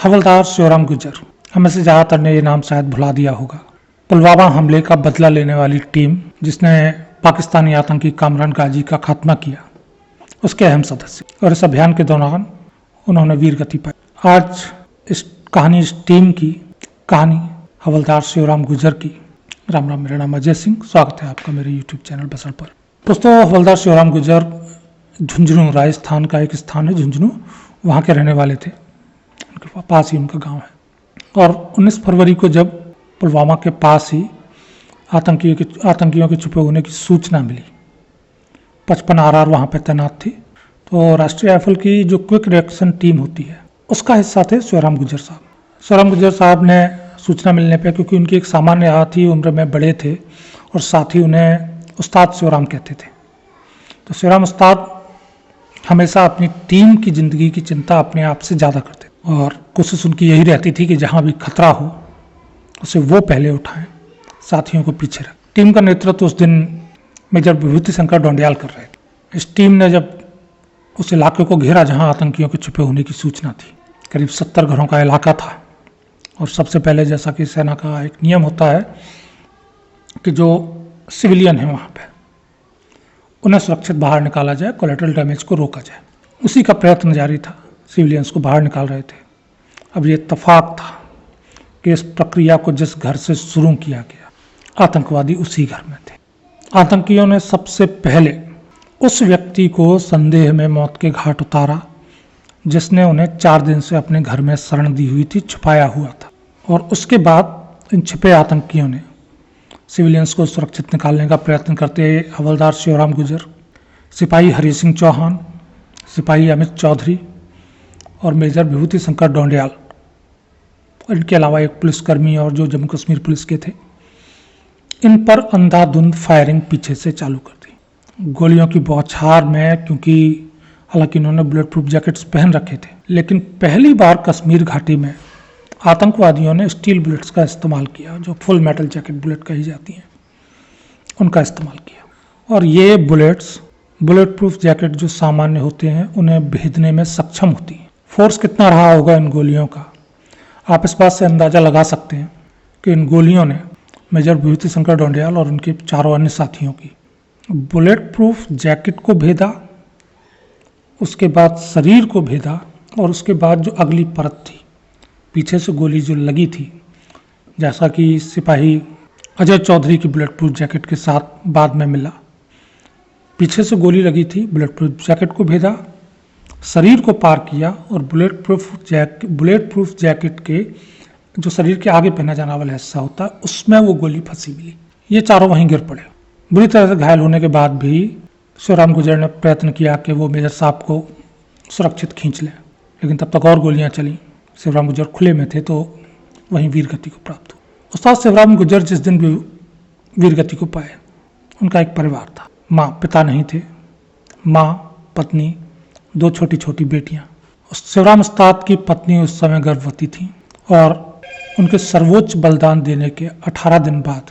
हवलदार शिवराम गुर्जर, हमें से ज़्यादातर ने ये नाम शायद भुला दिया होगा। पुलवामा हमले का बदला लेने वाली टीम जिसने पाकिस्तानी आतंकी कामरान गाजी का खात्मा किया, उसके अहम सदस्य, और इस अभियान के दौरान उन्होंने वीरगति पाई। आज इस टीम की कहानी हवलदार शिवराम गुर्जर की। राम राम, मेरा नाम अजय सिंह, स्वागत है आपका मेरे यूट्यूब चैनल बसर पर। दोस्तों, हवलदार शिवराम गुर्जर झुंझुनू राजस्थान का एक स्थान है झुंझुनू, वहाँ के रहने वाले थे। उनके पास ही उनका गांव है। और 19 फरवरी को जब पुलवामा के पास ही आतंकियों के छुपे होने की सूचना मिली, 55 RR वहाँ पर तैनात थी। तो राष्ट्रीय राइफल की जो क्विक रिएक्शन टीम होती है, उसका हिस्सा थे शिवराम गुर्जर साहब। शिवराम गुर्जर साहब ने सूचना मिलने पे, क्योंकि उनकी एक सामान्य थी, उम्र में बड़े थे और साथ ही उन्हें उस्ताद शिवराम कहते थे। तो शिवराम उस्ताद हमेशा अपनी टीम की जिंदगी की चिंता अपने आप से ज़्यादा करते और कोशिश उनकी यही रहती थी कि जहाँ भी खतरा हो उसे वो पहले उठाएं, साथियों को पीछे रखें। टीम का नेतृत्व उस दिन मेजर विभूति शंकर डोंडियाल कर रहे थे। इस टीम ने जब उस इलाके को घेरा जहाँ आतंकियों के छुपे होने की सूचना थी, करीब 70 घरों का इलाका था। और सबसे पहले, जैसा कि सेना का एक नियम होता है कि जो सिविलियन है वहाँ पे, उन्हें सुरक्षित बाहर निकाला जाए, कोलेटरल डैमेज को रोका जाए। उसी का प्रयत्न जारी था। सिविलियंस को बाहर निकाल रहे थे। अब ये इत्तफाक था कि इस प्रक्रिया को जिस घर से शुरू किया गया, आतंकवादी उसी घर में थे। आतंकियों ने सबसे पहले उस व्यक्ति को संदेह में मौत के घाट उतारा जिसने उन्हें 4 दिन से अपने घर में शरण दी हुई थी, छुपाया हुआ था। और उसके बाद इन छिपे आतंकियों ने सिविलियंस को सुरक्षित निकालने का प्रयत्न करते हवलदार शिवराम गुर्जर, सिपाही हरि सिंह चौहान, सिपाही अमित चौधरी और मेजर विभूति शंकर डोंडियाल, और इनके अलावा एक पुलिसकर्मी और जो जम्मू कश्मीर पुलिस के थे, इन पर अंधाधुंध फायरिंग पीछे से चालू कर दी। गोलियों की बौछार में, क्योंकि हालांकि इन्होंने बुलेट प्रूफ जैकेट्स पहन रखे थे, लेकिन पहली बार कश्मीर घाटी में आतंकवादियों ने स्टील बुलेट्स का इस्तेमाल किया, जो फुल मेटल जैकेट बुलेट कही जाती हैं, उनका इस्तेमाल किया। और ये बुलेट्स, बुलेट प्रूफ जैकेट जो सामान्य होते हैं, उन्हें भेदने में सक्षम होती हैं। फोर्स कितना रहा होगा इन गोलियों का, आप इस बात से अंदाज़ा लगा सकते हैं कि इन गोलियों ने मेजर विभूति शंकर डोंडियाल और उनके 4 अन्य साथियों की बुलेट प्रूफ जैकेट को भेदा, उसके बाद शरीर को भेदा, और उसके बाद जो अगली परत थी, पीछे से गोली जो लगी थी, जैसा कि सिपाही अजय चौधरी की बुलेट प्रूफ जैकेट के साथ बाद में मिला, पीछे से गोली लगी थी, बुलेट प्रूफ जैकेट को भेदा, शरीर को पार किया और बुलेट प्रूफ जैकेट के जो शरीर के आगे पहना जाने वाला हिस्सा होता है, उसमें वो गोली फंसी मिली। ये चारों वहीं गिर पड़े। बुरी तरह से घायल होने के बाद भी शिवराम गुर्जर ने प्रयत्न किया कि वो मेजर साहब को सुरक्षित खींच लें, लेकिन तब तक और गोलियां चली। शिवराम गुर्जर खुले में थे तो वहीं वीरगति को प्राप्त हुआ। उस्ताद शिवराम गुर्जर जिस दिन भी वीरगति को पाए, उनका एक परिवार था। माँ, पिता नहीं थे, माँ, पत्नी, 2 छोटी छोटी बेटियाँ। शिवराम उस्ताद की पत्नी उस समय गर्भवती थी और उनके सर्वोच्च बलिदान देने के 18 दिन बाद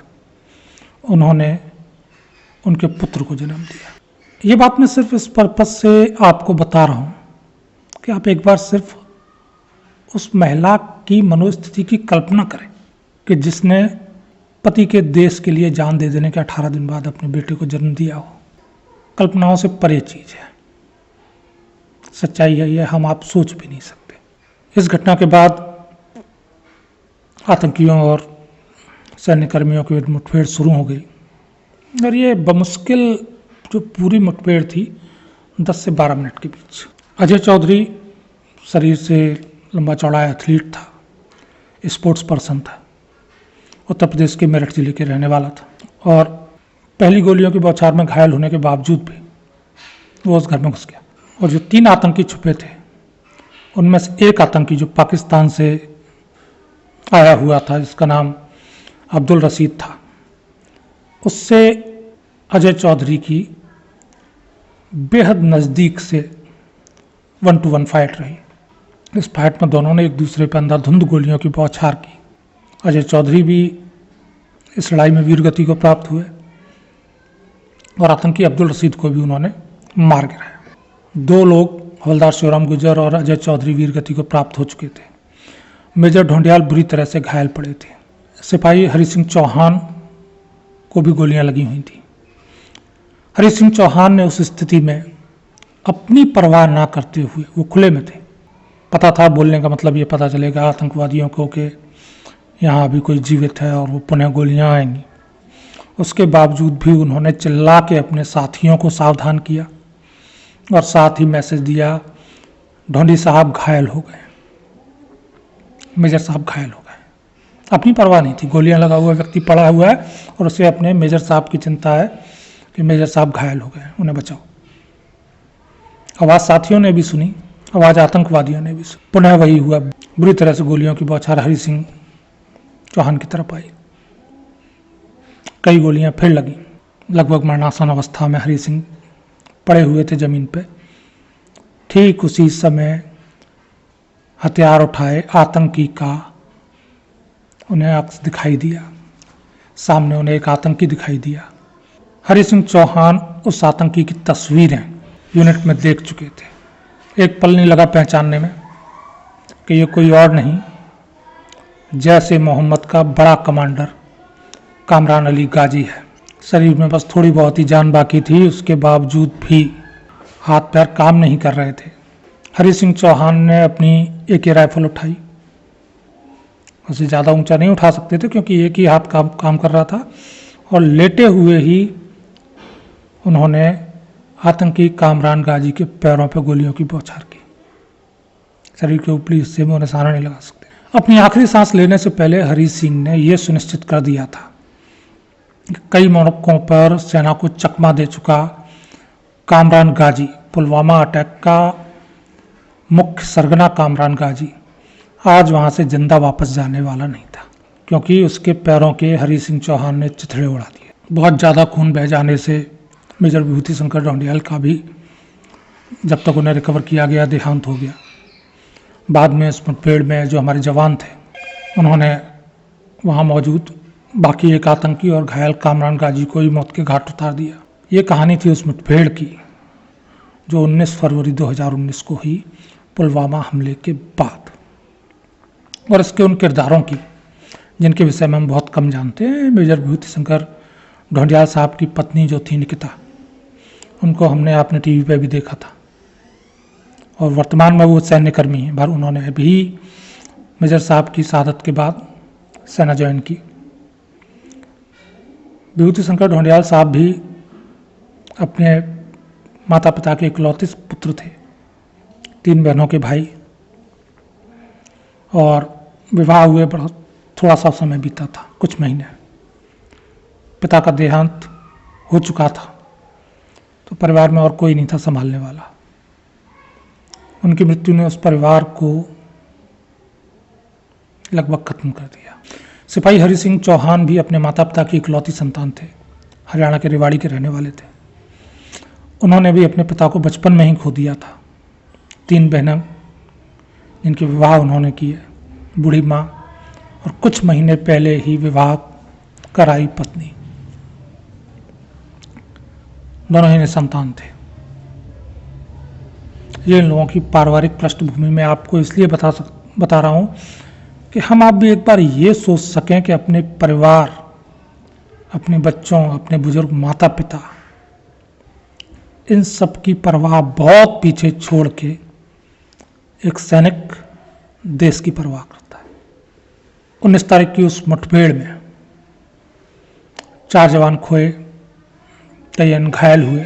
उन्होंने उनके पुत्र को जन्म दिया। ये बात मैं सिर्फ इस पर्पज से आपको बता रहा हूँ कि आप एक बार सिर्फ उस महिला की मनोस्थिति की कल्पना करें कि जिसने पति के देश के लिए जान दे देने के 18 दिन बाद अपने बेटे को जन्म दिया हो। कल्पनाओं से परे चीज़ है, सच्चाई है, ये हम आप सोच भी नहीं सकते। इस घटना के बाद आतंकियों और सैन्यकर्मियों की मुठभेड़ शुरू हो गई और ये बमुश्किल जो पूरी मुठभेड़ थी 10 से 12 मिनट के बीच। अजय चौधरी शरीर से लंबा चौड़ा एथलीट था, स्पोर्ट्स पर्सन था, उत्तर प्रदेश के मेरठ जिले के रहने वाला था और पहली गोलियों की बौछार में घायल होने के बावजूद भी वो उस घर में घुस गया। और जो 3 आतंकी छुपे थे, उनमें से एक आतंकी जो पाकिस्तान से आया हुआ था, जिसका नाम अब्दुल रशीद था, उससे अजय चौधरी की बेहद नज़दीक से 1-to-1 फाइट रही। इस फाइट में दोनों ने एक दूसरे पर अंधाधुंध गोलियों की बौछार की। अजय चौधरी भी इस लड़ाई में वीरगति को प्राप्त हुए और आतंकी अब्दुल रशीद को भी उन्होंने मार गिराया। 2 लोग, हवलदार शिवराम गुर्जर और अजय चौधरी, वीरगति को प्राप्त हो चुके थे। मेजर ढोंडियाल बुरी तरह से घायल पड़े थे। सिपाही हरि सिंह चौहान को भी गोलियां लगी हुई थी। हरि सिंह चौहान ने उस स्थिति में अपनी परवाह ना करते हुए, वो खुले में थे, पता था बोलने का मतलब ये पता चलेगा आतंकवादियों को कि यहाँ अभी कोई जीवित है और वो पुनः गोलियां आएंगी। उसके बावजूद भी उन्होंने चिल्ला के अपने साथियों को सावधान किया और साथ ही मैसेज दिया, ढोंडी साहब घायल हो गए, मेजर साहब घायल हो गए। अपनी परवाह नहीं थी, गोलियां लगा हुआ व्यक्ति पड़ा हुआ है और उसे अपने मेजर साहब की चिंता है कि मेजर साहब घायल हो गए, उन्हें बचाओ। आवाज़ साथियों ने भी सुनी, आवाज़ आतंकवादियों ने भी सुनी। पुनः वही हुआ, बुरी तरह से गोलियों की बौछार हरि सिंह चौहान की तरफ आई। कई गोलियां फिर लगी। लगभग मरणासन अवस्था में हरि सिंह पड़े हुए थे जमीन पे। ठीक उसी समय हथियार उठाए आतंकी का उन्हें अक्स दिखाई दिया। सामने उन्हें एक आतंकी दिखाई दिया। हरि सिंह चौहान उस आतंकी की तस्वीरें यूनिट में देख चुके थे। एक पल नहीं लगा पहचानने में कि ये कोई और नहीं, जैसे मोहम्मद का बड़ा कमांडर कामरान अली गाजी है। शरीर में बस थोड़ी बहुत ही जान बाकी थी, उसके बावजूद भी हाथ पैर काम नहीं कर रहे थे। हरि सिंह चौहान ने अपनी एक ही राइफल उठाई। उसे ज़्यादा ऊंचा नहीं उठा सकते थे क्योंकि एक ही हाथ काम कर रहा था, और लेटे हुए ही उन्होंने आतंकी कामरान गाजी के पैरों पर गोलियों की बौछार की। शरीर के ऊपरी हिस्से में उन्हें सहारा नहीं लगा सकते। अपनी आखिरी सांस लेने से पहले हरि सिंह ने यह सुनिश्चित कर दिया था कि कई मौकों पर सेना को चकमा दे चुका कामरान गाजी, पुलवामा अटैक का मुख्य सरगना कामरान गाजी, आज वहां से जिंदा वापस जाने वाला नहीं था, क्योंकि उसके पैरों के हरि सिंह चौहान ने चिथड़े उड़ा दिए। बहुत ज़्यादा खून बह जाने से मेजर विभूति शंकर ढोंडियाल का भी, जब तक उन्हें रिकवर किया गया, देहांत हो गया। बाद में इस मुठभेड़ में जो हमारे जवान थे, उन्होंने वहाँ मौजूद बाकी एक आतंकी और घायल कामरान गाजी को ही मौत के घाट उतार दिया। ये कहानी थी उस मुठभेड़ की जो 19 फरवरी 2019 को हुई पुलवामा हमले के बाद, और इसके उन किरदारों की जिनके विषय में हम बहुत कम जानते हैं। मेजर विभूति शंकर ढोंडियाल साहब की पत्नी जो थी निकिता, उनको हमने अपने टीवी पे भी देखा था, और वर्तमान में वो सैन्यकर्मी हैं। उन्होंने भी मेजर साहब की शहादत के बाद सेना ज्वाइन की। विभूति शंकर ढोंडियाल साहब भी अपने माता पिता के इकलौते पुत्र थे, 3 बहनों के भाई, और विवाह हुए थोड़ा सा समय बीता था, कुछ महीने। पिता का देहांत हो चुका था, तो परिवार में और कोई नहीं था संभालने वाला। उनकी मृत्यु ने उस परिवार को लगभग खत्म कर दिया। सिपाही हरि सिंह चौहान भी अपने माता पिता की इकलौती संतान थे, हरियाणा के रेवाड़ी के रहने वाले थे। उन्होंने भी अपने पिता को बचपन में ही खो दिया था। 3 बहनें जिनके विवाह उन्होंने किए, बूढ़ी माँ और कुछ महीने पहले ही विवाह कराई पत्नी, दोनों ही निसंतान थे। ये इन लोगों की पारिवारिक पृष्ठभूमि में आपको इसलिए बता रहा हूँ कि हम आप भी एक बार ये सोच सकें कि अपने परिवार, अपने बच्चों, अपने बुजुर्ग माता पिता, इन सब की परवाह बहुत पीछे छोड़ के एक सैनिक देश की परवाह करता है। 19 तारीख की उस मुठभेड़ में 4 जवान खोए, कई अन्य घायल हुए।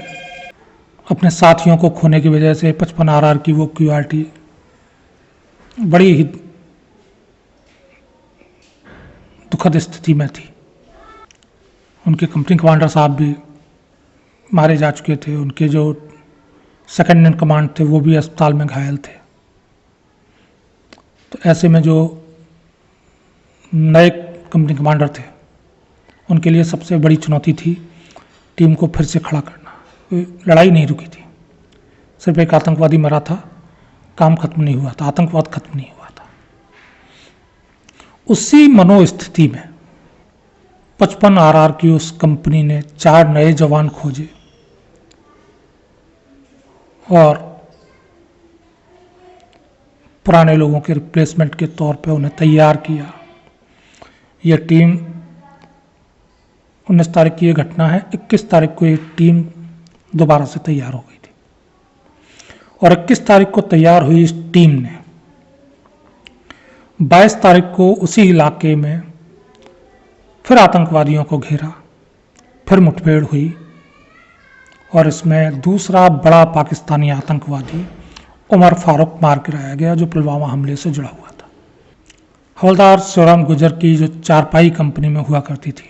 अपने साथियों को खोने की वजह से 55 RR की वो QRT बड़ी ही दुखद स्थिति में थी। उनके कंपनी कमांडर साहब भी मारे जा चुके थे, उनके जो सेकंड इन कमांड थे वो भी अस्पताल में घायल थे। तो ऐसे में जो नए कंपनी कमांडर थे, उनके लिए सबसे बड़ी चुनौती थी टीम को फिर से खड़ा करना। लड़ाई नहीं रुकी थी, सिर्फ एक आतंकवादी मरा था, काम खत्म नहीं हुआ था, आतंकवाद खत्म नहीं हुआ था। उसी मनोस्थिति में 55 RR की उस कंपनी ने 4 नए जवान खोजे और पुराने लोगों के रिप्लेसमेंट के तौर पे उन्हें तैयार किया। ये टीम 19 तारीख की ये घटना है, 21 तारीख को ये टीम दोबारा से तैयार हो गई थी और 21 तारीख को तैयार हुई इस टीम ने 22 तारीख को उसी इलाके में फिर आतंकवादियों को घेरा, फिर मुठभेड़ हुई और इसमें दूसरा बड़ा पाकिस्तानी आतंकवादी उमर फारूक मार गिराया गया, जो पुलवामा हमले से जुड़ा हुआ था। हवलदार शिवराम गुर्जर की जो चारपाई कंपनी में हुआ करती थी,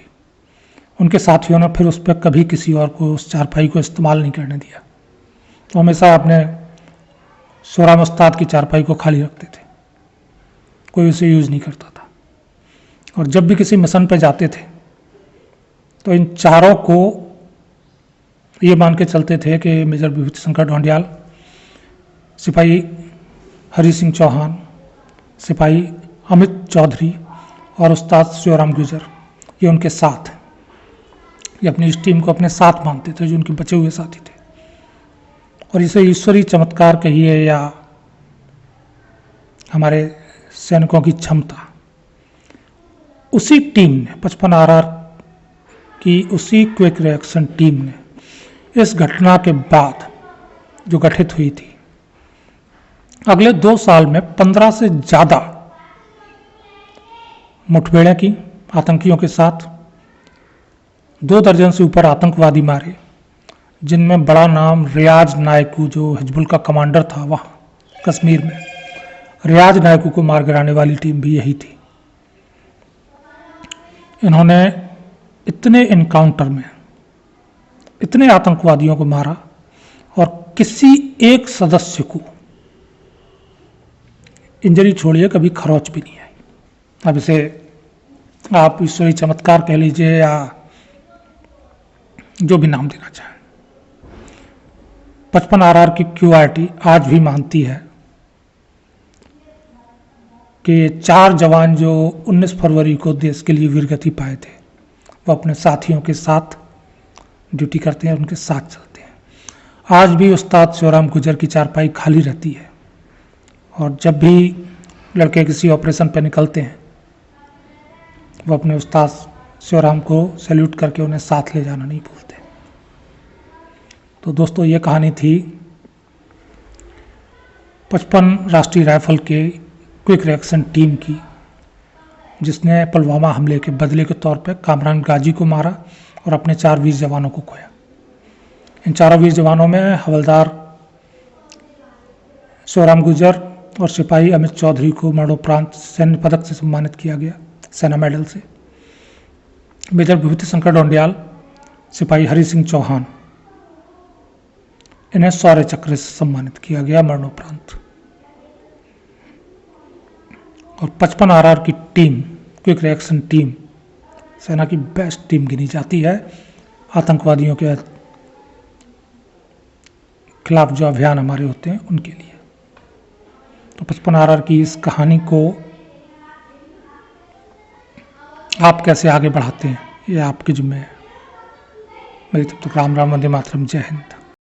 उनके साथियों ने फिर उस पर कभी किसी और को उस चारपाई को इस्तेमाल नहीं करने दिया, तो हमेशा अपने शिवराम उस्ताद की चारपाई को खाली रखते थे, कोई उसे यूज़ नहीं करता था। और जब भी किसी मिशन पे जाते थे तो इन चारों को ये मान के चलते थे कि मेजर विभूति शंकर ढोंडियाल, सिपाही हरि सिंह चौहान, सिपाही अमित चौधरी और उस्ताद शिवराम गुर्जर, ये उनके साथ, ये अपनी इस टीम को अपने साथ मानते थे, जो उनके बचे हुए साथी थे। और इसे ईश्वरीय चमत्कार कहिए या हमारे सैनिकों की क्षमता, उसी टीम ने 55 आरआर की उसी क्विक रिएक्शन टीम ने इस घटना के बाद जो गठित हुई थी, अगले 2 साल में 15 से ज़्यादा मुठभेड़ें की आतंकियों के साथ, 2 दर्जन से ऊपर आतंकवादी मारे, जिनमें बड़ा नाम रियाज नायकू, जो हिजबुल का कमांडर था वहाँ कश्मीर में, रियाज नायकू को मार गिराने वाली टीम भी यही थी। इन्होंने इतने इनकाउंटर में इतने आतंकवादियों को मारा और किसी एक सदस्य को इंजरी छोड़िए कभी खरोच भी नहीं आई। अब इसे आप ईश्वरीय चमत्कार कह लीजिए या जो भी नाम देना चाहें। 55 आरआर की क्यूआरटी आज भी मानती है कि 4 जवान जो 19 फरवरी को देश के लिए वीरगति पाए थे, वो अपने साथियों के साथ ड्यूटी करते हैं, उनके साथ चलते हैं। आज भी उस्ताद शिवराम गुर्जर की चारपाई खाली रहती है और जब भी लड़के किसी ऑपरेशन पर निकलते हैं, वो अपने उस्ताद शिवराम को सैल्यूट करके उन्हें साथ ले जाना नहीं भूलते। तो दोस्तों, ये कहानी थी 55 राष्ट्रीय राइफल के क्विक रिएक्शन टीम की, जिसने पुलवामा हमले के बदले के तौर पर कामरान गाजी को मारा और अपने 4 वीर जवानों को खोया। इन 4 वीर जवानों में हवलदार शिवराम गुर्जर और सिपाही अमित चौधरी को मरणोपरांत सैन्य पदक से सम्मानित किया गया, सेना मेडल से। मेजर विभूति शंकर ढोंडियाल, सिपाही हरि सिंह चौहान, इन्हें शौर्य चक्र से सम्मानित किया गया मरणोपरांत। और 55 आरआर की टीम, क्विक रिएक्शन टीम, सेना की बेस्ट टीम गिनी जाती है आतंकवादियों के खिलाफ जो अभियान हमारे होते हैं उनके लिए। तो 55 आरआर की इस कहानी को आप कैसे आगे बढ़ाते हैं, ये आपके जिम्मे है। मेरी तब तक राम राम, वंदे मातरम, जय हिंद।